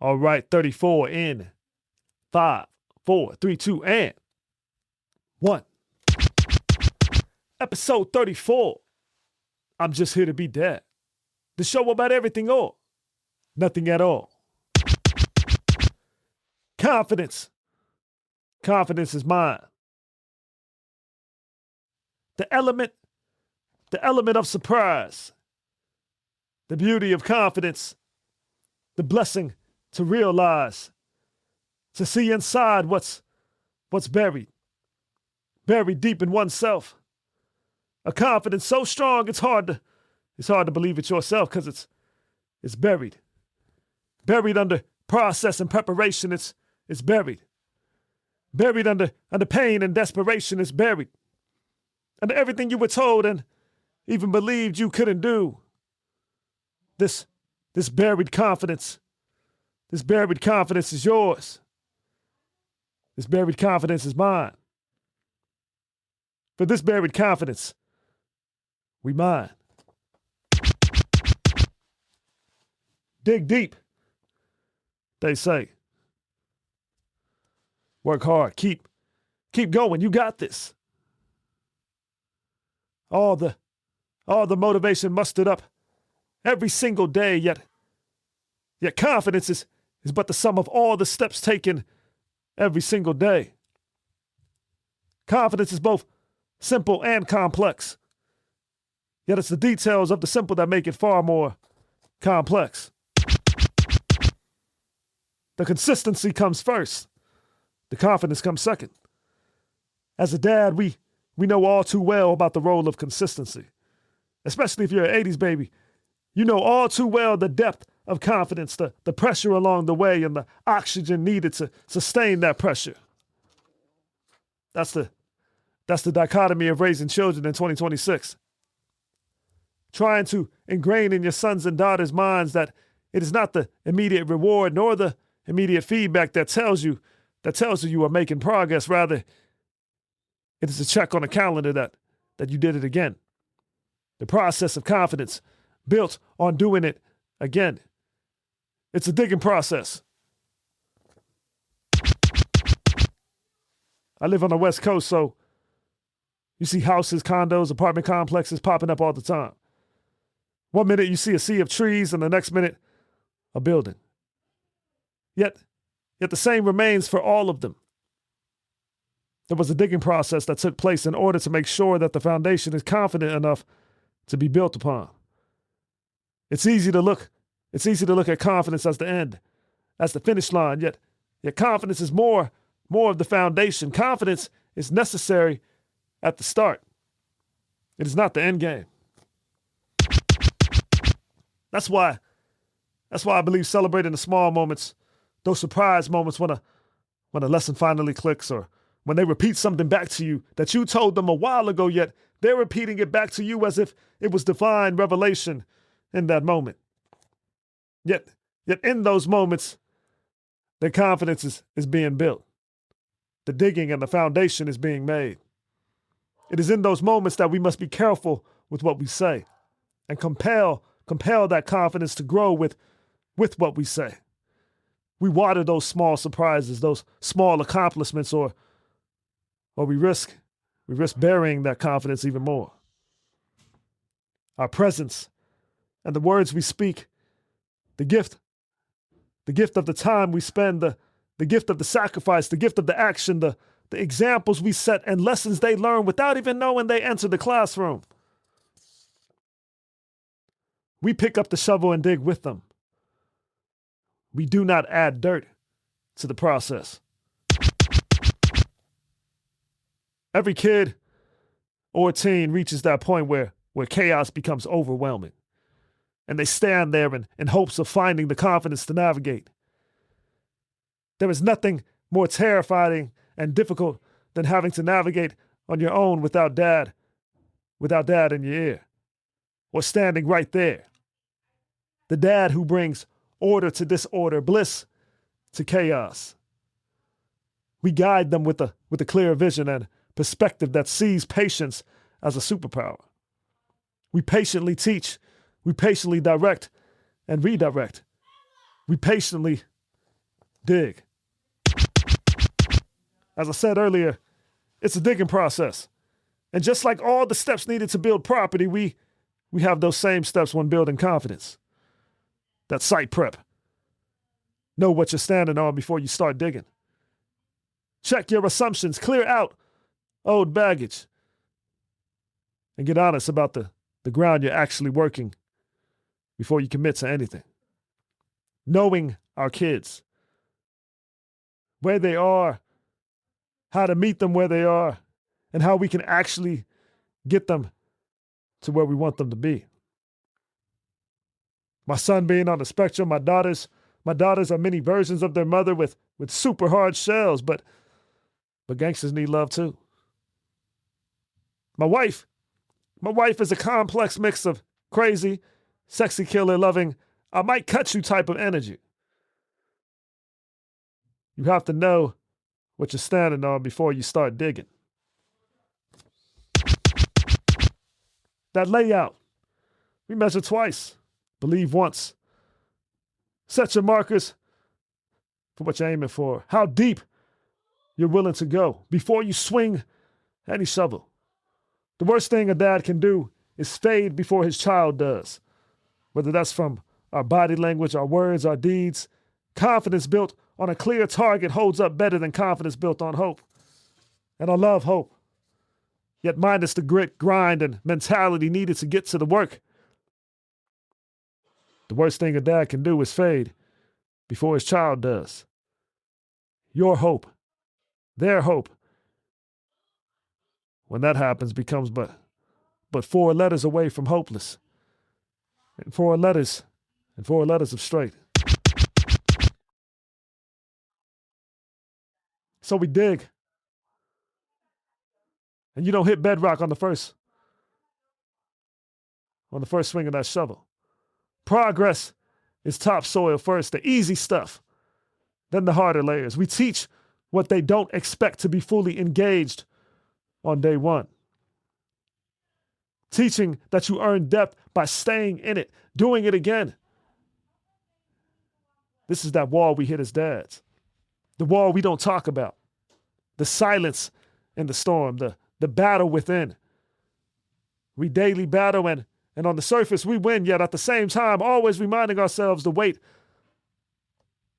All right, 34 in 5, 4, 3, 2, and 1. Episode 34. I'm just here to be dad. The show about everything or nothing at all. Confidence. Confidence is mine. The element of surprise. The beauty of confidence. The blessing to realize. To see inside what's buried. Buried deep in oneself. A confidence so strong it's hard to believe it yourself because it's buried. Buried under process and preparation, it's buried. Buried under pain and desperation, it's buried. Under everything you were told and even believed you couldn't do. This buried confidence. This buried confidence is yours. This buried confidence is mine. For this buried confidence, we mine. Dig deep, they say. Work hard. Keep going. You got this. All the motivation mustered up every single day, yet confidence is but the sum of all the steps taken every single day. Confidence is both simple and complex. Yet it's the details of the simple that make it far more complex. The consistency comes first. The confidence comes second. As a dad, we know all too well about the role of consistency. Especially if you're an 80s baby. You know all too well the depth of confidence, the pressure along the way, and the oxygen needed to sustain that pressure. That's the dichotomy of raising children in 2026. Trying to ingrain in your sons and daughters' minds that it is not the immediate reward nor the immediate feedback that tells you you are making progress. Rather, it is a check on a calendar that you did it again. The process of confidence built on doing it again. It's a digging process. I live on the West Coast, so you see houses, condos, apartment complexes popping up all the time. One minute you see a sea of trees, and the next minute, a building. Yet the same remains for all of them. There was a digging process that took place in order to make sure that the foundation is confident enough to be built upon. It's easy to look at confidence as the end, as the finish line, yet confidence is more of the foundation. Confidence is necessary at the start. It is not the end game. That's why I believe celebrating the small moments, those surprise moments when a lesson finally clicks, or when they repeat something back to you that you told them a while ago, yet they're repeating it back to you as if it was divine revelation in that moment. Yet in those moments, their confidence is being built. The digging and the foundation is being made. It is in those moments that we must be careful with what we say and compel that confidence to grow with what we say. We water those small surprises, those small accomplishments, or we risk burying that confidence even more. Our presence and the words we speak, the gift of the time we spend, the gift of the sacrifice, the gift of the action, the examples we set, and lessons they learn without even knowing they entered the classroom. We pick up the shovel and dig with them. We do not add dirt to the process. Every kid or teen reaches that point where chaos becomes overwhelming, and they stand there in hopes of finding the confidence to navigate. There is nothing more terrifying and difficult than having to navigate on your own without dad in your ear, or standing right there. The dad who brings order to disorder, bliss to chaos. We guide them with a clear vision and perspective that sees patience as a superpower. We patiently teach, we patiently direct and redirect. We patiently dig. As I said earlier, it's a digging process. And just like all the steps needed to build property, we have those same steps when building confidence. That site prep. Know what you're standing on before you start digging. Check your assumptions, clear out old baggage, and get honest about the ground you're actually working before you commit to anything. Knowing our kids, where they are, how to meet them where they are, and how we can actually get them to where we want them to be. My son being on the spectrum, my daughters are many versions of their mother with super hard shells, but gangsters need love too. My wife is a complex mix of crazy, sexy killer loving, I might cut you type of energy. You have to know what you're standing on before you start digging. That layout, we measure twice, believe once. Set your markers for what you're aiming for, how deep you're willing to go before you swing any shovel. The worst thing a dad can do is fade before his child does, whether that's from our body language, our words, our deeds. Confidence built on a clear target holds up better than confidence built on hope. And I love hope. Yet minus the grit, grind, and mentality needed to get to the work. The worst thing a dad can do is fade before his child does. Your hope, their hope, when that happens, becomes but 4 letters away from hopeless. And 4 letters of straight. So we dig. And you don't hit bedrock on the first swing of that shovel. Progress is topsoil first, the easy stuff, then the harder layers. We teach what they don't expect to be fully engaged on day one. Teaching that you earn depth by staying in it, doing it again. This is that wall we hit as dads. The wall we don't talk about. The silence in the storm, the battle within. We daily battle and on the surface we win, yet at the same time always reminding ourselves the weight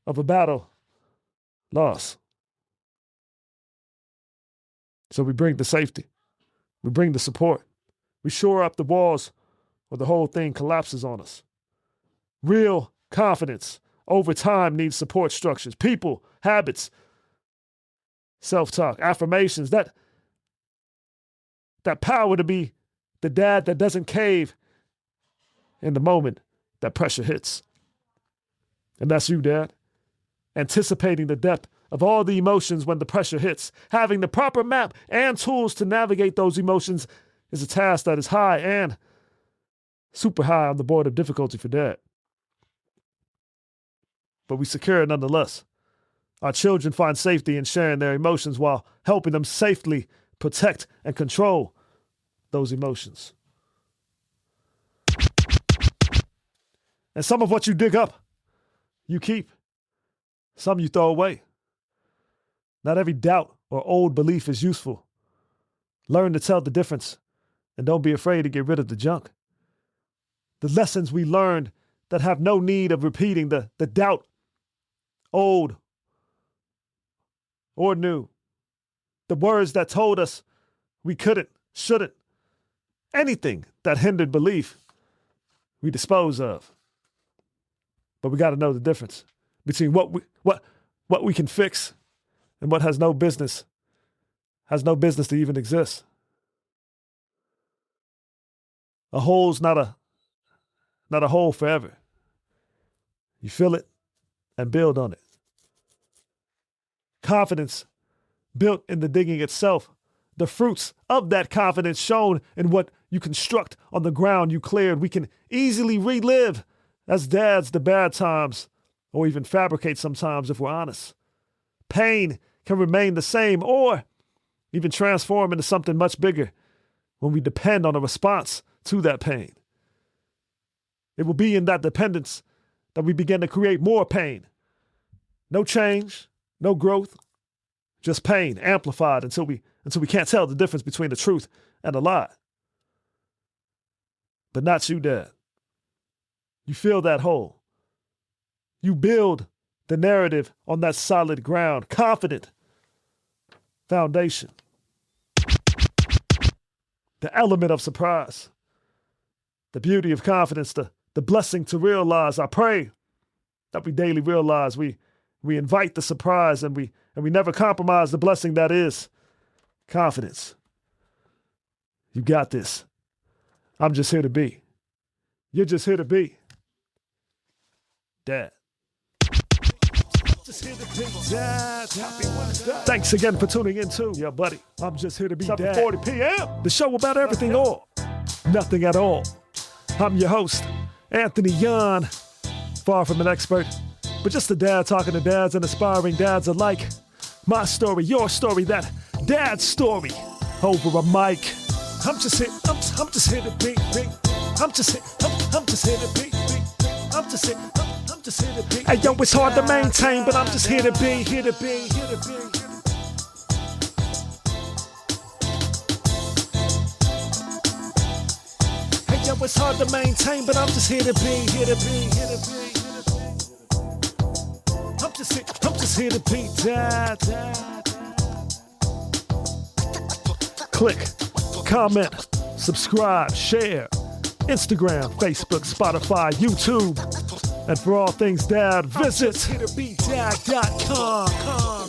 of a battle lost. So we bring the safety. We bring the support. We shore up the walls or the whole thing collapses on us. Real confidence over time needs support structures, people, habits, self-talk, affirmations, that power to be the dad that doesn't cave in the moment that pressure hits. And that's you, Dad. Anticipating the depth of all the emotions when the pressure hits. Having the proper map and tools to navigate those emotions is a task that is high and super high on the board of difficulty for Dad. But we secure it nonetheless. Our children find safety in sharing their emotions while helping them safely protect and control those emotions. And some of what you dig up, you keep. Some you throw away. Not every doubt or old belief is useful. Learn to tell the difference and don't be afraid to get rid of the junk. The lessons we learned that have no need of repeating, the doubt, old or new. The words that told us we couldn't, shouldn't. Anything that hindered belief, we dispose of. But we got to know the difference between what we can fix and what has no business to even exist. A hole's not a hole forever. You fill it and build on it. Confidence built in the digging itself. The fruits of that confidence shown in what you construct on the ground you cleared. We can easily relive as dads the bad times, or even fabricate sometimes if we're honest. Pain can remain the same or even transform into something much bigger when we depend on a response to that pain. It will be in that dependence that we begin to create more pain. No change, no growth, just pain amplified until we can't tell the difference between the truth and a lie. But not you, Dad. You fill that hole. You build the narrative on that solid ground, confident foundation. The element of surprise, the beauty of confidence, the blessing to realize. I pray that we daily realize we invite the surprise and we never compromise the blessing that is confidence. You got this. I'm just here to be. You're just here to be. Dad. Just here to be Dad. Thanks again for tuning in too. Yeah, buddy. I'm just here to be Dad. 7:40 p.m. The show about everything or nothing at all. I'm your host, Anthony Yan. Far from an expert, but just a dad talking to dads and aspiring dads alike. My story, your story, that dad's story. Over a mic. I'm just here to be. I'm just here to be. I'm just here to be. Hey yo, it's hard to maintain, but I'm just here to be. Hey yo, it's hard to maintain, but I'm just here to be. I'm just here to be Dad. Click, comment, subscribe, share. Instagram, Facebook, Spotify, YouTube. And for all things Dad, visit hitterbedad.com.